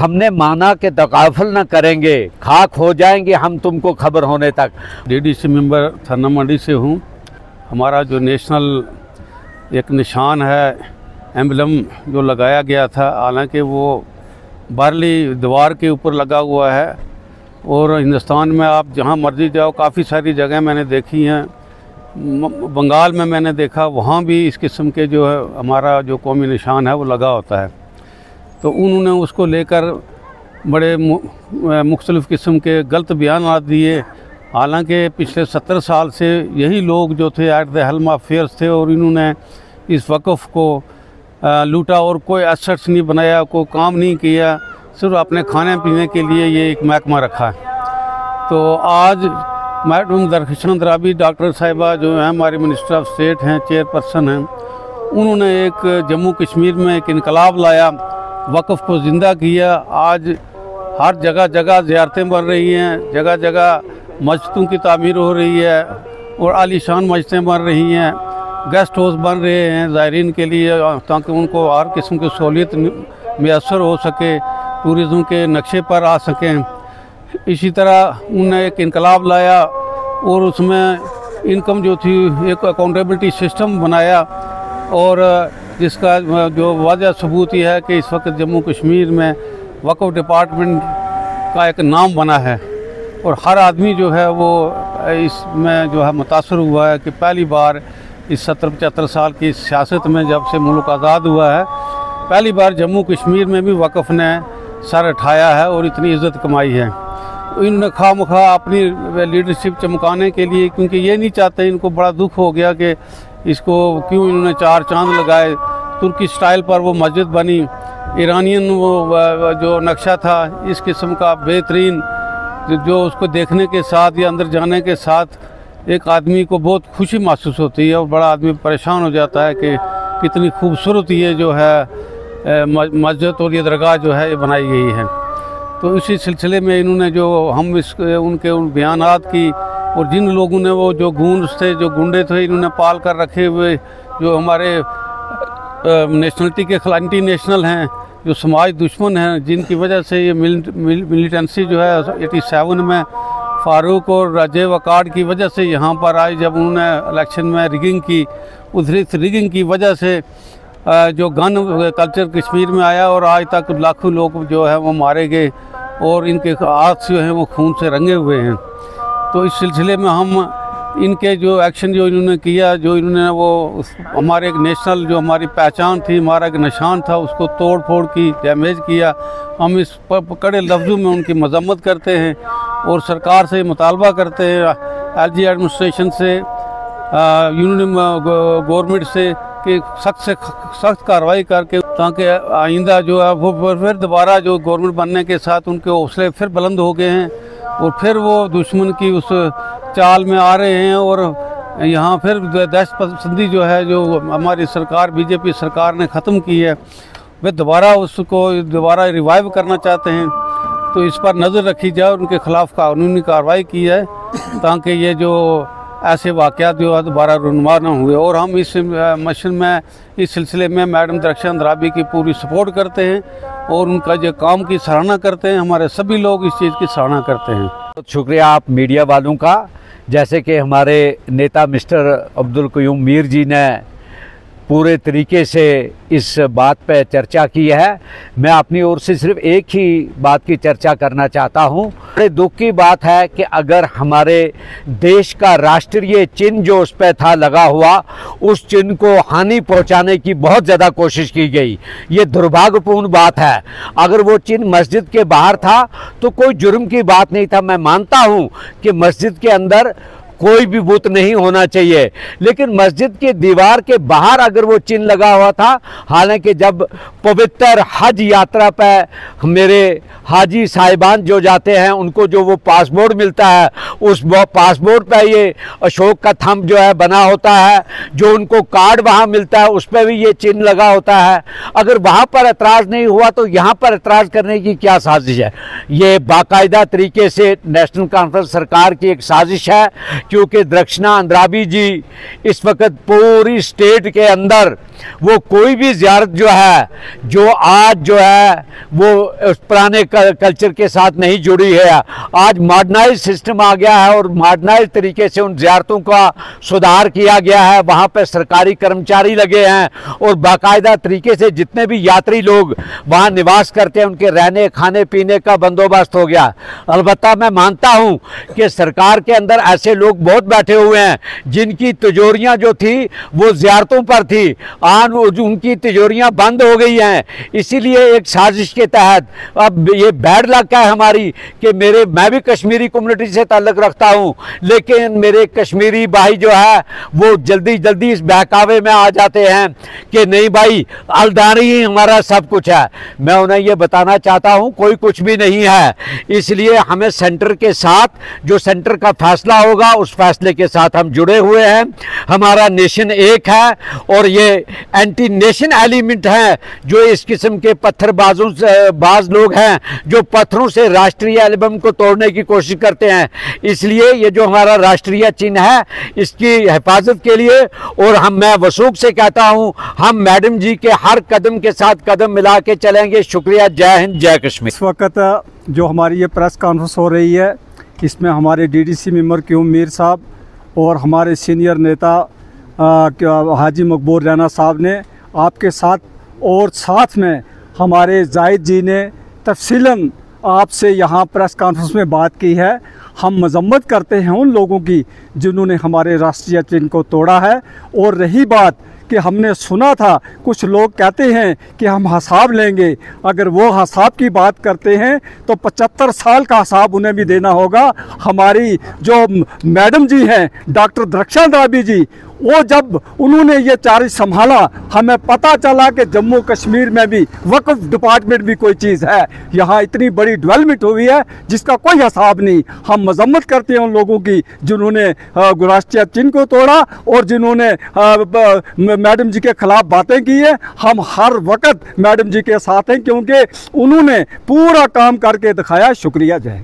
हमने माना कि तकाफुल न करेंगे, खाक हो जाएंगे हम तुमको खबर होने तक। डीडीसी मेंबर थाना मंडी से हूँ। हमारा जो नेशनल एक निशान है, एम्बलम जो लगाया गया था, हालांकि वो बाहरली दीवार के ऊपर लगा हुआ है और हिंदुस्तान में आप जहाँ मर्जी जाओ, काफ़ी सारी जगह मैंने देखी हैं। बंगाल में मैंने देखा, वहाँ भी इस किस्म के जो है हमारा जो कौमी निशान है वो लगा होता है। तो उन्होंने उसको लेकर बड़े मुख्तलिफ़ किस्म के गलत बयान दिए। हालांकि पिछले 70 साल से यही लोग जो थे at the helm of affairs थे और इन्होंने इस वक़्फ़ को लूटा और कोई एसेट्स नहीं बनाया, कोई काम नहीं किया, सिर्फ अपने खाने पीने के लिए ये एक महकमा रखा है। तो आज मैडम दरख्शान अंद्राबी डॉक्टर साहिबा जो हैं हमारी मिनिस्टर ऑफ स्टेट हैं, चेयरपर्सन हैं, उन्होंने एक जम्मू कश्मीर में एक इनकलाब लाया, वक़्फ़ को ज़िंदा किया। आज हर जगह जगह ज़ियारतें बन रही हैं, जगह जगह मस्जिदों की तामीर हो रही है और आलीशान मस्जिदें बन रही हैं, गेस्ट हाउस बन रहे हैं ज़ायरीन के लिए, ताकि उनको हर किस्म की सहूलियत मैसर हो सके, टूरिज़म के नक्शे पर आ सकें। इसी तरह उन्होंने एक इनकलाब लाया और उसमें इनकम जो थी एक अकाउंटेबिलिटी सिस्टम बनाया और जिसका जो वाज़ह सबूत ये है कि इस वक्त जम्मू कश्मीर में वक़्फ़ डिपार्टमेंट का एक नाम बना है और हर आदमी जो है वो इसमें जो है मुतासर हुआ है कि पहली बार इस 70-75 साल की सियासत में, जब से मुल्क आज़ाद हुआ है, पहली बार जम्मू कश्मीर में भी वक़्फ़ ने सर उठाया है और इतनी इज़्ज़त कमाई है। इन्होंने खामखा अपनी लीडरशिप चमकाने के लिए, क्योंकि ये नहीं चाहते, इनको बड़ा दुख हो गया कि इसको क्यों इन्होंने 4 चांद लगाए। तुर्की स्टाइल पर वो मस्जिद बनी, ईरानियन वो जो नक्शा था, इस किस्म का बेहतरीन, जो उसको देखने के साथ या अंदर जाने के साथ एक आदमी को बहुत खुशी महसूस होती है और बड़ा आदमी परेशान हो जाता है कि कितनी खूबसूरत ये जो है मस्जिद और ये दरगाह जो है ये बनाई गई है। तो इसी सिलसिले में इन्होंने जो हम उनके उन बयानात की और जिन लोगों ने वो जो गूंज थे, जो गुंडे थे, इन्होंने पाल कर रखे हुए जो हमारे नेशनलिटी के एंटी नेशनल हैं, जो समाज दुश्मन हैं, जिनकी वजह से ये मिलिटेंसी जो है 87 में फारूक और राजे वकार्ड की वजह से यहाँ पर आई, जब उन्होंने इलेक्शन में रिगिंग की। उस रिगिंग की वजह से जो गन कल्चर कश्मीर में आया और आज तक लाखों लोग जो है वो मारे गए और इनके हाथ जो हैं वो खून से रंगे हुए हैं। तो इस सिलसिले में हम इनके जो एक्शन जो इन्होंने किया, जो इन्होंने वो हमारे एक नेशनल जो हमारी पहचान थी, हमारा एक निशान था, उसको तोड़ फोड़ की, डैमेज किया, हम इस पर कड़े लफ्ज़ों में उनकी मजम्मत करते हैं और सरकार से मुतालबा करते हैं, LG एडमिनिस्ट्रेशन से, यूनियन गवर्नमेंट से, कि सख्त से सख्त कार्रवाई करके, ताकि आइंदा जो है वो फिर दोबारा जो गवर्नमेंट बनने के साथ उनके हौसले फिर बुलंद हो गए हैं और फिर वो दुश्मन की उस चाल में आ रहे हैं और यहाँ फिर दहशतपसंदी जो है, जो हमारी सरकार बीजेपी सरकार ने ख़त्म की है, वे दोबारा उसको दोबारा रिवाइव करना चाहते हैं। तो इस पर नज़र रखी जाए, उनके ख़िलाफ़ कानूनी कार्रवाई की जाए ताकि ये जो ऐसे वाक़यात जो है दोबारा रुनुमा न हुए। और हम इस मिशन में, इस सिलसिले में मैडम दरख्शान अंद्राबी की पूरी सपोर्ट करते हैं और उनका जो काम की सराहना करते हैं। हमारे सभी लोग इस चीज़ की सराहना करते हैं। तो शुक्रिया आप मीडिया वालों का, जैसे कि हमारे नेता मिस्टर अब्दुल क़य्यूम मीर जी ने पूरे तरीके से इस बात पर चर्चा की है। मैं अपनी ओर से सिर्फ एक ही बात की चर्चा करना चाहता हूँ। बड़े दुख की बात है कि अगर हमारे देश का राष्ट्रीय चिन्ह जो उस पर था लगा हुआ, उस चिन्ह को हानि पहुँचाने की बहुत ज़्यादा कोशिश की गई। ये दुर्भाग्यपूर्ण बात है। अगर वो चिन्ह मस्जिद के बाहर था तो कोई जुर्म की बात नहीं था। मैं मानता हूँ कि मस्जिद के अंदर कोई भी बुत नहीं होना चाहिए, लेकिन मस्जिद की दीवार के बाहर अगर वो चिन्ह लगा हुआ था, हालांकि जब पवित्र हज यात्रा पर मेरे हाजी साहिबान जो जाते हैं उनको जो वो पासपोर्ट मिलता है, उस पासपोर्ट पर ये अशोक का थंब जो है बना होता है, जो उनको कार्ड वहाँ मिलता है उस पर भी ये चिन्ह लगा होता है। अगर वहाँ पर एतराज़ नहीं हुआ तो यहाँ पर एतराज़ करने की क्या साजिश है? ये बाकायदा तरीके से नेशनल कॉन्फ्रेंस सरकार की एक साजिश है, क्योंकि दरख्शान अंद्राबी जी इस वक्त पूरी स्टेट के अंदर वो कोई भी ज़ियारत जो है, जो आज जो है वो उस पुराने कल्चर के साथ नहीं जुड़ी है। आज मॉडर्नाइज सिस्टम आ गया है और मॉडर्नाइज तरीके से उन ज़ियारतों का सुधार किया गया है। वहाँ पर सरकारी कर्मचारी लगे हैं और बाकायदा तरीके से जितने भी यात्री लोग वहाँ निवास करते हैं उनके रहने खाने पीने का बंदोबस्त हो गया। अलबत्ता मैं मानता हूँ कि सरकार के अंदर ऐसे लोग बहुत बैठे हुए हैं जिनकी तिजोरियाँ जो थी वो ज़ियारतों पर थी, आज उनकी तिजोरियाँ बंद हो गई हैं। इसीलिए एक साजिश के तहत अब ये बैड लक है हमारी कि मैं भी कश्मीरी कम्युनिटी से ताल्लुक़ रखता हूँ, लेकिन मेरे कश्मीरी भाई जो है वो जल्दी जल्दी इस बहकावे में आ जाते हैं कि नहीं भाई अलदानी ही हमारा सब कुछ है। मैं उन्हें ये बताना चाहता हूँ कोई कुछ भी नहीं है। इसलिए हमें सेंटर के साथ, जो सेंटर का फैसला होगा उस फैसले के साथ हम जुड़े हुए हैं। हमारा नेशन एक है और ये एंटी नेशन एलिमेंट है जो इस किस्म के पत्थरबाजों से बाज लोग हैं जो पत्थरों से राष्ट्रीय एल्बम को तोड़ने की कोशिश करते हैं। इसलिए ये जो हमारा राष्ट्रीय चिन्ह है इसकी हिफाजत के लिए और मैं वसूख से कहता हूँ हम मैडम जी के हर कदम के साथ कदम मिला के चलेंगे। शुक्रिया। जय हिंद, जय कश्मीर। इस वक्त जो हमारी ये प्रेस कॉन्फ्रेंस हो रही है इसमें हमारे डीडीसी मेंबर क्यूम मीर साहब और हमारे सीनियर नेता हाजी मकबूल रैना साहब ने आपके साथ और साथ में हमारे जाहिद जी ने तफसीलन आपसे यहाँ प्रेस कॉन्फ्रेंस में बात की है। हम मजम्मत करते हैं उन लोगों की जिन्होंने हमारे राष्ट्रीय चिन्ह को तोड़ा है। और रही बात कि हमने सुना था कुछ लोग कहते हैं कि हम हिसाब लेंगे, अगर वो हिसाब की बात करते हैं तो 75 साल का हिसाब उन्हें भी देना होगा। हमारी जो मैडम जी हैं डॉक्टर दरख्शान राबी जी, वो जब उन्होंने ये चार्ज संभाला हमें पता चला कि जम्मू कश्मीर में भी वक्फ डिपार्टमेंट भी कोई चीज़ है। यहाँ इतनी बड़ी डेवलपमेंट हुई है जिसका कोई हिसाब नहीं। हम मजम्मत करते हैं उन लोगों की जिन्होंने राष्ट्रीय चिन्ह को तोड़ा और जिन्होंने मैडम जी के खिलाफ बातें की है। हम हर वक्त मैडम जी के साथ हैं क्योंकि उन्होंने पूरा काम करके दिखाया। शुक्रिया। जय।